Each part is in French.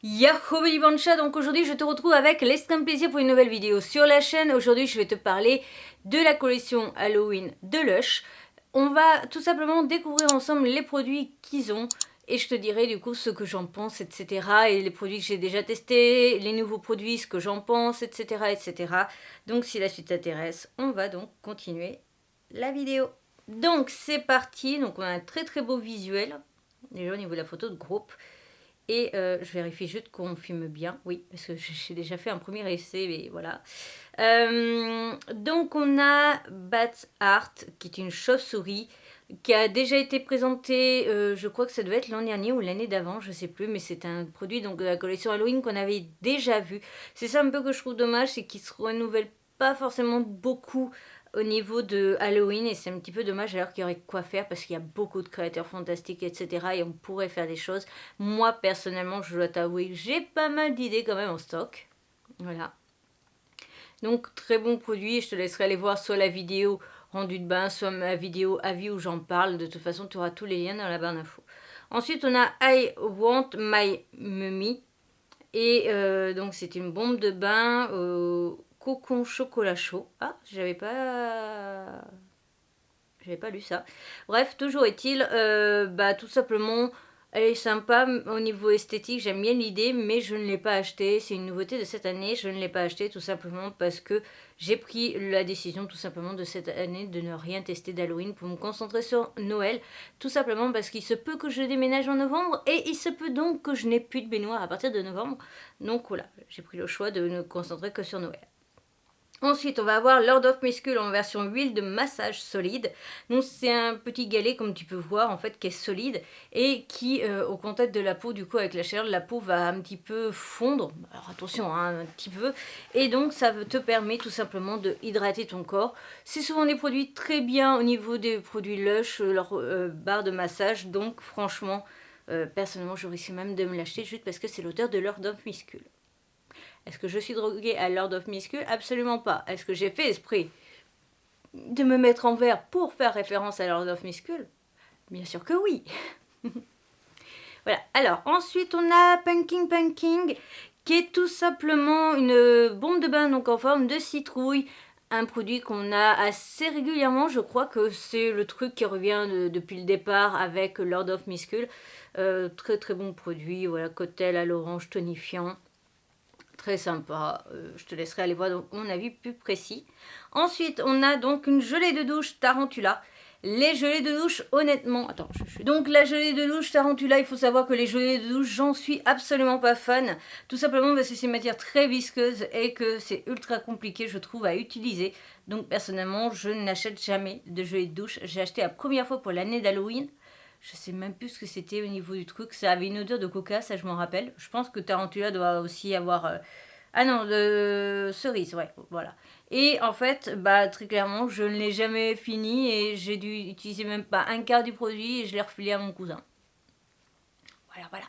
Yahoo Bansha, donc aujourd'hui je te retrouve avec l'extrême plaisir pour une nouvelle vidéo sur la chaîne. Aujourd'hui je vais te parler de la collection Halloween de Lush. On va tout simplement découvrir ensemble les produits qu'ils ont et je te dirai du coup ce que j'en pense, etc. Et les produits que j'ai déjà testés, les nouveaux produits, ce que j'en pense, etc. etc. Donc si la suite t'intéresse, on va donc continuer la vidéo. Donc c'est parti, donc on a un très beau visuel, déjà au niveau de la photo de groupe. Et je vérifie juste qu'on filme bien. Oui, parce que j'ai déjà fait un premier essai, mais voilà. Donc on a Bat Art, qui est une chauve-souris, qui a déjà été présentée, je crois que ça devait être l'an dernier ou l'année d'avant, je sais plus, mais c'est un produit donc, de la collection Halloween qu'on avait déjà vu. C'est ça un peu que je trouve dommage, c'est qu'il se renouvelle pas forcément beaucoup au niveau de Halloween et c'est un petit peu dommage alors qu'il y aurait quoi faire parce qu'il y a beaucoup de créateurs fantastiques, etc. et on pourrait faire des choses. Moi personnellement, je dois t'avouer que j'ai pas mal d'idées quand même en stock. Voilà. Donc très bon produit, je te laisserai aller voir soit la vidéo rendu de bain, soit ma vidéo avis où j'en parle. De toute façon, tu auras tous les liens dans la barre d'infos. Ensuite, on a I Want My Mummy. Et donc c'est une bombe de bain cocon chocolat chaud. Ah, j'avais pas lu ça. Bref, toujours est-il, tout simplement, elle est sympa au niveau esthétique, j'aime bien l'idée, mais je ne l'ai pas acheté. C'est une nouveauté de cette année, je ne l'ai pas acheté tout simplement parce que j'ai pris la décision tout simplement de cette année de ne rien tester d'Halloween pour me concentrer sur Noël. Tout simplement parce qu'il se peut que je déménage en novembre et il se peut donc que je n'ai plus de baignoire à partir de novembre. Donc voilà, j'ai pris le choix de ne me concentrer que sur Noël. Ensuite, on va avoir Lord of Miscule en version huile de massage solide. Donc, c'est un petit galet, comme tu peux voir, en fait, qui est solide et qui, au contact de la peau, du coup, avec la chaleur, la peau va un petit peu fondre. Alors, attention, hein, un petit peu. Et donc, ça te permet tout simplement de hydrater ton corps. C'est souvent des produits très bien au niveau des produits Lush, leur barre de massage. Donc, franchement, personnellement, je risque même de me l'acheter juste parce que c'est l'auteur de Lord of Miscule. Est-ce que je suis droguée à Lord of Miscule? Absolument pas. Est-ce que j'ai fait esprit de me mettre en vert pour faire référence à Lord of Miscule? Bien sûr que oui. Voilà. Alors, ensuite, on a Punking, qui est tout simplement une bombe de bain donc en forme de citrouille. Un produit qu'on a assez régulièrement. Je crois que c'est le truc qui revient depuis le départ avec Lord of Miscule. Très bon produit. Voilà, cocktail à l'orange tonifiant. Très sympa, je te laisserai aller voir donc mon avis plus précis. Ensuite, on a donc une gelée de douche Tarantula. Les gelées de douche, honnêtement, attends, donc la gelée de douche Tarantula, il faut savoir que les gelées de douche, j'en suis absolument pas fan. Tout simplement parce que c'est une matière très visqueuse et que c'est ultra compliqué, je trouve, à utiliser. Donc personnellement, je n'achète jamais de gelée de douche. J'ai acheté la première fois pour l'année d'Halloween. Je sais même plus ce que c'était au niveau du truc. Ça avait une odeur de coca, ça je m'en rappelle. Je pense que Tarantula doit aussi avoir... Ah non, de cerise, ouais, voilà. Et en fait, très clairement, je ne l'ai jamais fini et j'ai dû utiliser même pas un quart du produit et je l'ai refilé à mon cousin. Voilà.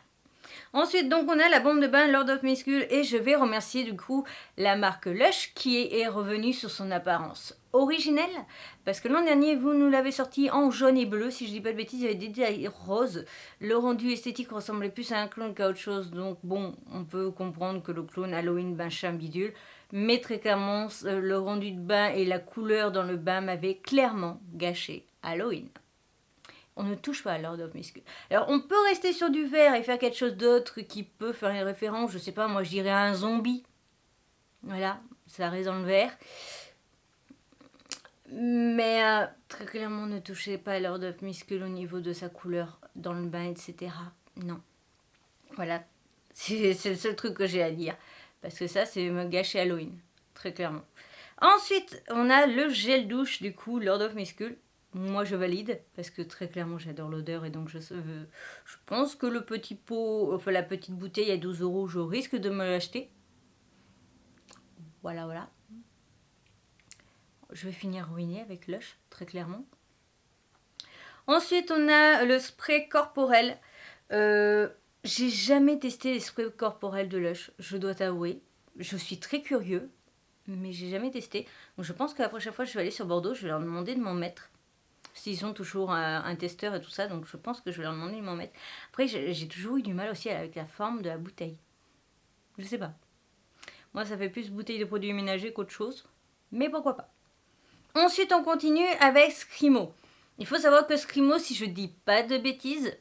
Ensuite, donc, on a la bombe de bain Lord of Miscule et je vais remercier du coup la marque Lush qui est revenue sur son apparence originelle parce que l'an dernier, vous nous l'avez sorti en jaune et bleu, si je dis pas de bêtises, il y avait des détails roses. Le rendu esthétique ressemblait plus à un clone qu'à autre chose, donc bon, on peut comprendre que le clone Halloween Banchin bidule, mais très clairement, le rendu de bain et la couleur dans le bain m'avaient clairement gâché Halloween. On ne touche pas à Lord of Miscule. Alors, on peut rester sur du vert et faire quelque chose d'autre qui peut faire une référence. Je sais pas, moi je dirais un zombie. Voilà, ça reste dans le vert. Mais très clairement, ne touchez pas à Lord of Miscule au niveau de sa couleur dans le bain, etc. Non. Voilà, c'est le seul truc que j'ai à dire. Parce que ça, c'est me gâcher Halloween. Très clairement. Ensuite, on a le gel douche, du coup, Lord of Miscule. Moi, je valide, parce que très clairement, j'adore l'odeur, et donc je pense que le petit pot, enfin la petite bouteille à 12 €, je risque de me l'acheter. Voilà. Je vais finir ruiné avec Lush, très clairement. Ensuite, on a le spray corporel. J'ai jamais testé les sprays corporels de Lush, je dois t'avouer. Je suis très curieux, mais j'ai jamais testé. Donc je pense que la prochaine fois que je vais aller sur Bordeaux, je vais leur demander de m'en mettre. S'ils ont toujours un testeur et tout ça, donc je pense que je vais leur demander de m'en mettre. Après, j'ai toujours eu du mal aussi avec la forme de la bouteille. Je sais pas. Moi, ça fait plus bouteille de produits ménagers qu'autre chose. Mais pourquoi pas. Ensuite, on continue avec Scrimo. Il faut savoir que Scrimo, si je dis pas de bêtises,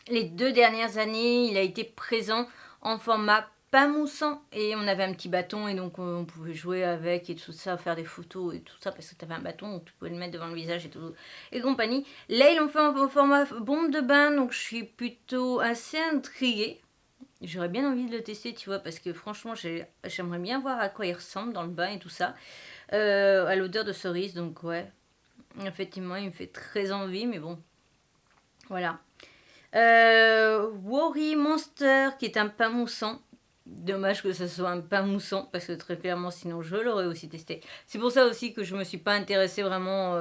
les 2 dernières années, il a été présent en format pas moussant et on avait un petit bâton et donc on pouvait jouer avec et tout ça, faire des photos et tout ça parce que tu avais un bâton donc tu pouvais le mettre devant le visage et tout et compagnie. Là, ils l'ont fait en format bombe de bain donc je suis plutôt assez intriguée. J'aurais bien envie de le tester, tu vois, parce que franchement, j'aimerais bien voir à quoi il ressemble dans le bain et tout ça. À l'odeur de cerise, donc ouais. Effectivement, il me fait très envie, mais bon. Voilà. Worry Monster, qui est un pain moussant. Dommage que ce soit un pain moussant, parce que très clairement, sinon je l'aurais aussi testé. C'est pour ça aussi que je me suis pas intéressée vraiment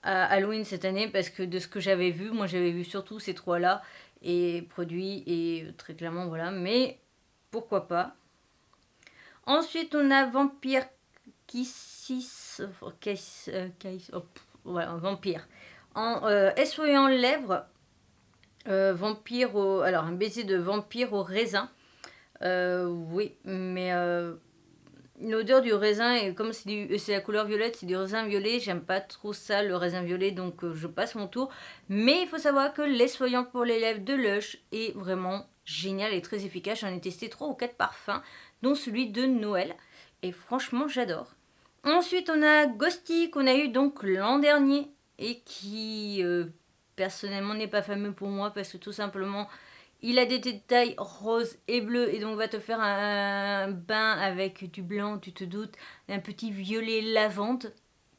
à Halloween cette année, parce que de ce que j'avais vu, moi j'avais vu surtout ces trois-là, et produits, et très clairement, voilà. Mais pourquoi pas. Ensuite, on a Vampire Kissis. Ouais, un vampire. En essuie-en lèvres. Vampire au. Alors, un baiser de vampire au raisin. Oui, mais l'odeur du raisin, et comme c'est la couleur violette, c'est du raisin violet, j'aime pas trop ça, le raisin violet, donc je passe mon tour. Mais il faut savoir que l'essoyant pour les lèvres de Lush est vraiment génial et très efficace. J'en ai testé 3 ou 4 parfums, dont celui de Noël. Et franchement, j'adore. Ensuite, on a Ghosty qu'on a eu donc l'an dernier et qui personnellement n'est pas fameux pour moi parce que tout simplement il a des détails roses et bleus et donc va te faire un bain avec du blanc, tu te doutes, un petit violet lavande.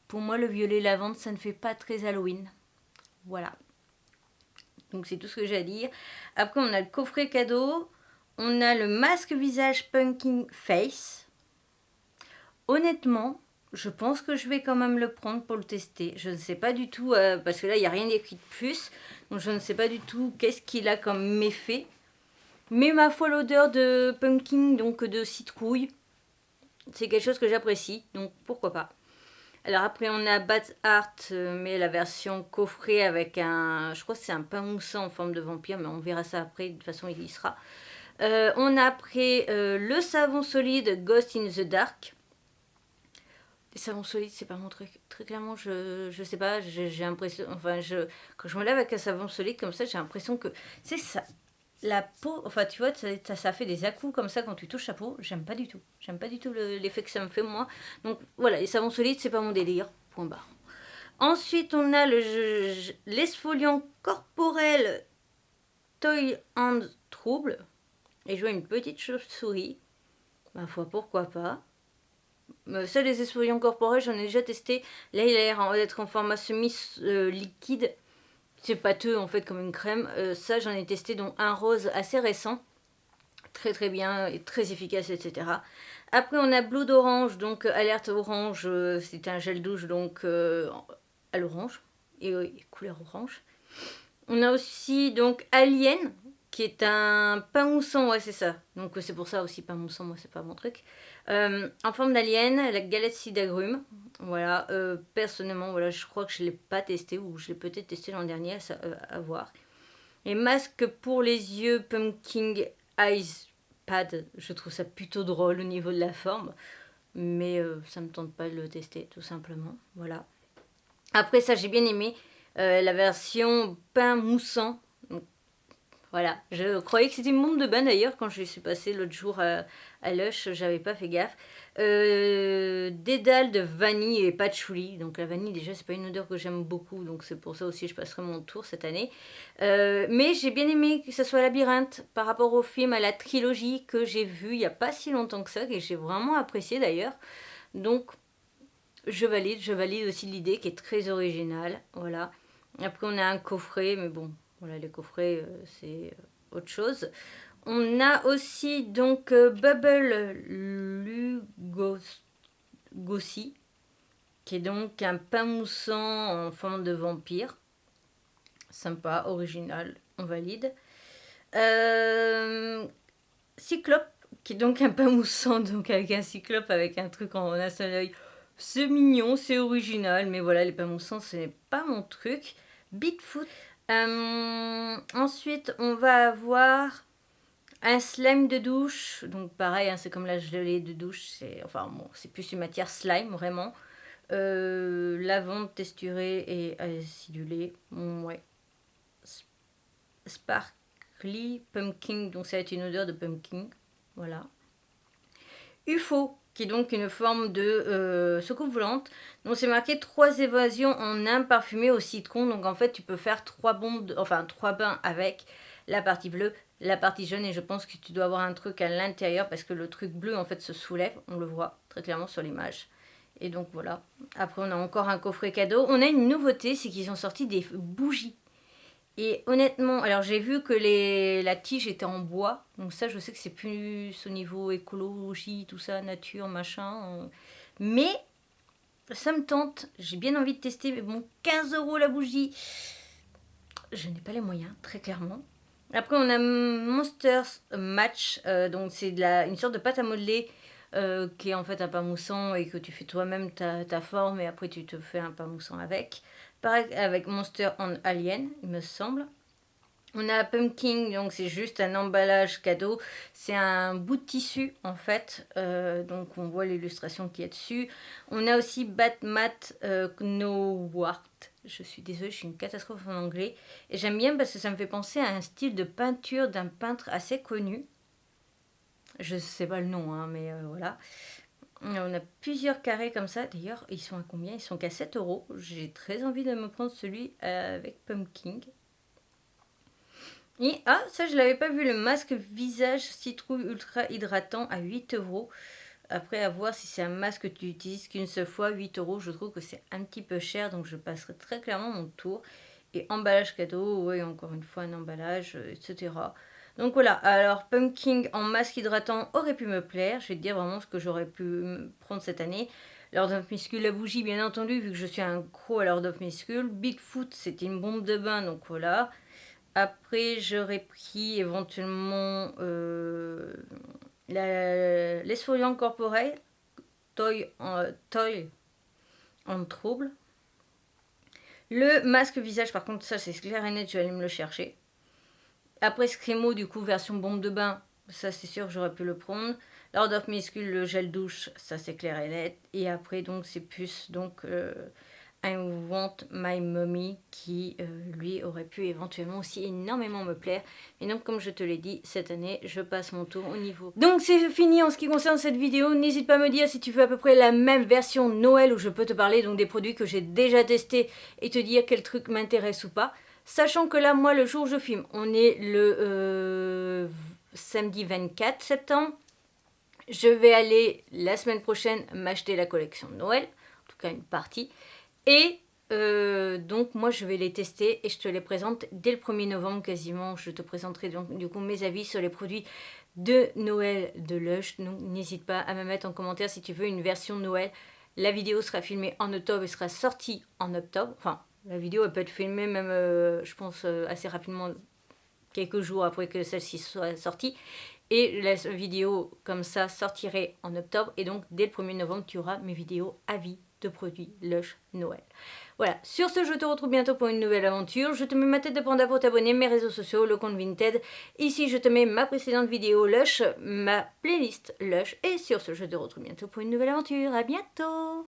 Pour moi, le violet lavande, ça ne fait pas très Halloween. Voilà. Donc c'est tout ce que j'ai à dire. Après, on a le coffret cadeau. On a le masque visage Pumpkin Face. Honnêtement, je pense que je vais quand même le prendre pour le tester. Je ne sais pas du tout, parce que là, il n'y a rien écrit de plus. Donc je ne sais pas du tout qu'est-ce qu'il a comme méfait. Mais ma foi, l'odeur de pumpkin, donc de citrouille, c'est quelque chose que j'apprécie. Donc pourquoi pas. Alors après, on a Bat Art, mais la version coffret avec un... Je crois que c'est un pain moussant en forme de vampire, mais on verra ça après. De toute façon, il y sera. On a après le savon solide Ghost in the Dark. Les savons solides, c'est pas mon truc. Très clairement, je sais pas, j'ai l'impression. Enfin, quand je me lave avec un savon solide comme ça, j'ai l'impression que. C'est ça. La peau, enfin, tu vois, ça fait des à-coups comme ça quand tu touches la peau. J'aime pas du tout. J'aime pas du tout l'effet que ça me fait, moi. Donc, voilà, les savons solides, c'est pas mon délire. Point barre. Ensuite, on a l'esfoliant corporel Toy and Trouble. Et je vois une petite chauve-souris. Ma foi, pourquoi pas. Ça, les esfoliants corporels, j'en ai déjà testé. Là, il a l'air d'être en format semi-liquide. C'est pâteux, en fait, comme une crème. Ça, j'en ai testé, dont un rose assez récent. Très, très bien et très efficace, etc. Après, on a Blue d'orange, donc alerte orange. C'est un gel douche, donc à l'orange. Et couleur orange. On a aussi, donc, Alien, qui est un pain moussant, ouais, c'est ça. Donc, c'est pour ça aussi, pain moussant, moi, c'est pas mon truc. En forme d'alien, la galette d'agrumes. Voilà, personnellement, voilà, je crois que je ne l'ai pas testé ou je l'ai peut-être testé l'an dernier, à voir. Et masque pour les yeux Pumpkin Eyes Pad, je trouve ça plutôt drôle au niveau de la forme, mais ça me tente pas de le tester, tout simplement. Voilà. Après ça, j'ai bien aimé la version pain moussant. Donc, voilà, je croyais que c'était une bombe de bain d'ailleurs quand je suis passée l'autre jour à Lush, j'avais pas fait gaffe. Dédale de vanille et patchouli. Donc la vanille déjà c'est pas une odeur que j'aime beaucoup, donc c'est pour ça aussi que je passerai mon tour cette année. Mais j'ai bien aimé que ce soit Labyrinthe par rapport au film, à la trilogie que j'ai vue il y a pas si longtemps que ça, que j'ai vraiment apprécié d'ailleurs. Donc je valide aussi l'idée qui est très originale. Voilà. Après on a un coffret, mais bon, voilà, les coffrets c'est autre chose. On a aussi donc Bubble Lugosi, qui est donc un pain moussant en forme de vampire. Sympa, original, on valide. Cyclope, qui est donc un pain moussant, donc avec un cyclope, avec un truc en un seul œil. C'est mignon, c'est original, mais voilà, les pains moussants, ce n'est pas mon truc. Beatfoot. Ensuite, on va avoir Un slime de douche, donc pareil, hein, c'est comme la gelée de douche, c'est enfin bon, c'est plus une matière slime vraiment. Lavande texturée et acidulée, ouais. Sparkly pumpkin, donc ça va être une odeur de pumpkin, voilà. UFO, qui est donc une forme de soucoupe volante. Donc c'est marqué 3 évasions en un parfumé au citron. Donc en fait tu peux faire 3 bombes, enfin 3 bains avec la partie bleue, la partie jaune, et je pense que tu dois avoir un truc à l'intérieur parce que le truc bleu en fait se soulève, on le voit très clairement sur l'image. Et donc voilà. Après on a encore un coffret cadeau. On a une nouveauté, c'est qu'ils ont sorti des bougies. Et honnêtement, alors j'ai vu que la tige était en bois, donc ça je sais que c'est plus au niveau écologie, tout ça, nature, machin. Mais ça me tente, j'ai bien envie de tester, mais bon, 15 € la bougie, je n'ai pas les moyens, très clairement. Après on a Monsters Match, donc c'est une sorte de pâte à modeler qui est en fait un pain moussant et que tu fais toi-même ta forme et après tu te fais un pain moussant avec. Pareil avec Monster en Alien, il me semble. On a Pumpkin, donc c'est juste un emballage cadeau. C'est un bout de tissu en fait, donc on voit l'illustration qui est dessus. On a aussi Batmat Knowart. Je suis désolée, je suis une catastrophe en anglais. Et j'aime bien parce que ça me fait penser à un style de peinture d'un peintre assez connu. Je sais pas le nom, hein, mais voilà. On a plusieurs carrés comme ça. D'ailleurs, ils sont à combien? Ils sont qu'à 7 €. J'ai très envie de me prendre celui avec Pumpkin. Et ça je l'avais pas vu, le masque visage citrouille ultra hydratant à 8 €. Après à voir si c'est un masque que tu utilises qu'une seule fois, 8 €, je trouve que c'est un petit peu cher, donc je passerai très clairement mon tour. Et emballage cadeau, ouais, encore une fois un emballage, etc. Donc voilà, alors Pumpkin en masque hydratant aurait pu me plaire, je vais te dire vraiment ce que j'aurais pu prendre cette année. Lord of Miscule, la bougie bien entendu, vu que je suis un gros à Lord of Miscule. Bigfoot, c'était une bombe de bain, donc voilà. Après, j'aurais pris éventuellement l'esfoliant corporel, toy en trouble. Le masque visage, par contre, ça c'est clair et net, je vais aller me le chercher. Après, Screamo, du coup, version bombe de bain, ça c'est sûr que j'aurais pu le prendre. Lord of Miscule, le gel douche, ça c'est clair et net. Et après, donc, c'est plus donc I Want My Mommy qui lui aurait pu éventuellement aussi énormément me plaire. Et donc comme je te l'ai dit, cette année je passe mon tour au niveau. Donc c'est fini en ce qui concerne cette vidéo. N'hésite pas à me dire si tu veux à peu près la même version Noël où je peux te parler donc des produits que j'ai déjà testés et te dire quel truc m'intéresse ou pas. Sachant que là moi le jour où je filme, on est le samedi 24 septembre. Je vais aller la semaine prochaine m'acheter la collection de Noël, en tout cas une partie. Et donc moi je vais les tester et je te les présente dès le 1er novembre quasiment. Je te présenterai donc du coup mes avis sur les produits de Noël de Lush. Donc n'hésite pas à me mettre en commentaire si tu veux une version Noël. La vidéo sera filmée en octobre et sera sortie en octobre. Enfin la vidéo elle peut être filmée même je pense assez rapidement, quelques jours après que celle-ci soit sortie. Et la vidéo comme ça sortirait en octobre. Et donc dès le 1er novembre tu auras mes vidéos avis de produits Lush Noël. Voilà, sur ce je te retrouve bientôt pour une nouvelle aventure. Je te mets ma tête de panda pour t'abonner, mes réseaux sociaux, le compte Vinted. Ici je te mets ma précédente vidéo Lush, ma playlist Lush. Et sur ce je te retrouve bientôt pour une nouvelle aventure. À bientôt.